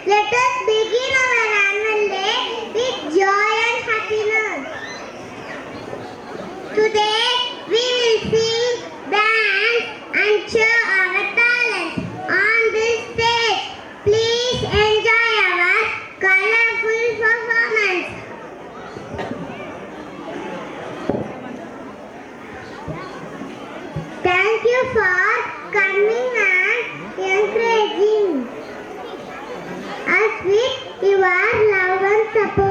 Let us begin our annual day with joy and happiness. Today we will sing, dance and show our talents on this stage. Please enjoy our colorful performance. Thank you for coming and encouraging us with your love and support.